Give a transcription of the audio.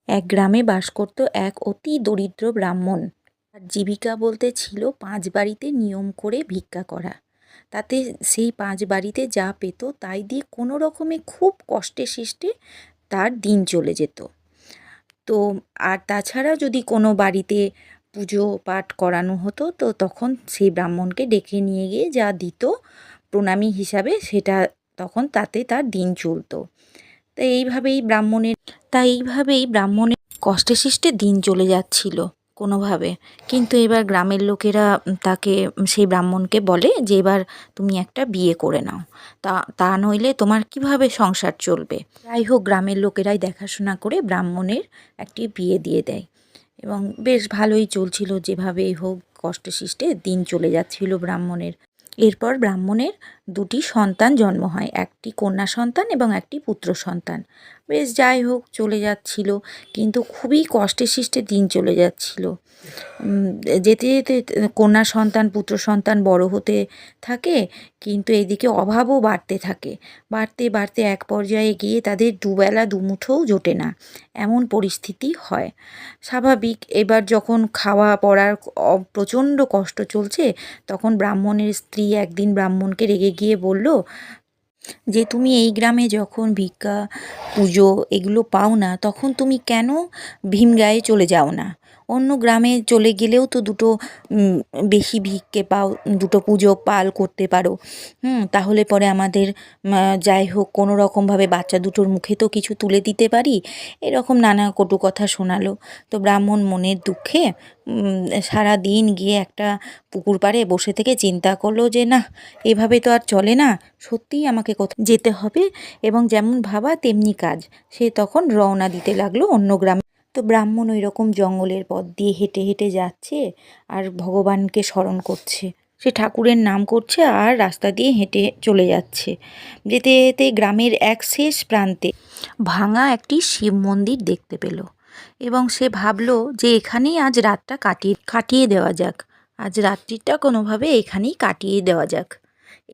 এক গ্রামে বাস করত এক অতি দরিদ্র ব্রাহ্মণ। তার জীবিকা বলতে ছিল ৫ বাড়িতে নিয়ম করে ভিক্ষা করা। তাতে সেই ৫ বাড়িতে যা পেত তাই দিয়ে কোনো রকমে খুব কষ্টে শিষ্টে তার দিন চলে যেত। তো আর তাছাড়া যদি কোনো বাড়িতে পুজো পাঠ করানো হতো তো তখন সেই ব্রাহ্মণকে ডেকে নিয়ে গিয়ে যা দিত প্রণামী হিসাবে সেটা তখন তাতে তার দিন চলতো। তাই এইভাবেই ব্রাহ্মণের কষ্টে শিষ্টে দিন চলে যাচ্ছিল কোনোভাবে। কিন্তু এবার গ্রামের লোকেরা সেই ব্রাহ্মণকে বলে যে এবার তুমি একটা বিয়ে করে নাও, তা তা নইলে তোমার কিভাবে সংসার চলবে। যাই হোক, গ্রামের লোকেরাই দেখাশোনা করে ব্রাহ্মণের একটি বিয়ে দিয়ে দেয় এবং বেশ ভালোই চলছিল, যেভাবেই হোক কষ্টে শিষ্টে দিন চলে যাচ্ছিল ব্রাহ্মণের। এরপর ব্রাহ্মণের ২টি সন্তান জন্ম হয়, একটি কন্যা সন্তান এবং একটি পুত্র সন্তান। বেশ যাই হোক চলে যাচ্ছিল, কিন্তু খুবই কষ্টে শিষ্টে দিন চলে যাচ্ছিল। যেতে যেতে কন্যা সন্তান পুত্র সন্তান বড় হতে থাকে, কিন্তু এদিকে অভাবও বাড়তে থাকে। বাড়তে বাড়তে এক পর্যায়ে গিয়ে তাদের দুবেলা দুমুঠোও জোটে না, এমন পরিস্থিতি হয়। স্বাভাবিক, এবার যখন খাওয়া পড়ার প্রচণ্ড কষ্ট চলছে, তখন ব্রাহ্মণের স্ত্রী একদিন ব্রাহ্মণকে রেগে গিয়ে বলল যে তুমি এই গ্রামে যখন ভিক্ষা পুজো এগুলো পাও না, তখন তুমি কেন ভীমগায়ে চলে যাও না? অন্য গ্রামে চলে গেলেও তো দুটো বেশি ভিক্ষে পাও, দুটো পুজো পাল করতে পারো। তাহলে পরে আমাদের যাই হোক কোনো রকমভাবে বাচ্চা দুটোর মুখে তো কিছু তুলে দিতে পারি। এরকম নানা কটু কথা শোনালো। তো ব্রাহ্মণ মনের দুঃখে সারা দিন গিয়ে একটা পুকুর পাড়ে বসে থেকে চিন্তা করলো যে না, এভাবে তো আর চলে না, সত্যিই আমাকে কোথাও যেতে হবে। এবং যেমন ভাবা তেমনি কাজ, সে তখন রওনা দিতে লাগলো অন্য গ্রামে। তো ব্রাহ্মণ ওই রকম জঙ্গলের পথ দিয়ে হেঁটে হেঁটে যাচ্ছে আর ভগবানকে স্মরণ করছে, সে ঠাকুরের নাম করছে আর রাস্তা দিয়ে হেঁটে চলে যাচ্ছে। যেতে যেতে গ্রামের এক শেষ প্রান্তে ভাঙা একটি শিব মন্দির দেখতে পেল এবং সে ভাবলো যে এখানেই আজ রাতটা কাটিয়ে দেওয়া যাক, আজ রাত্রিটা কোনোভাবে এখানেই কাটিয়ে দেওয়া যাক।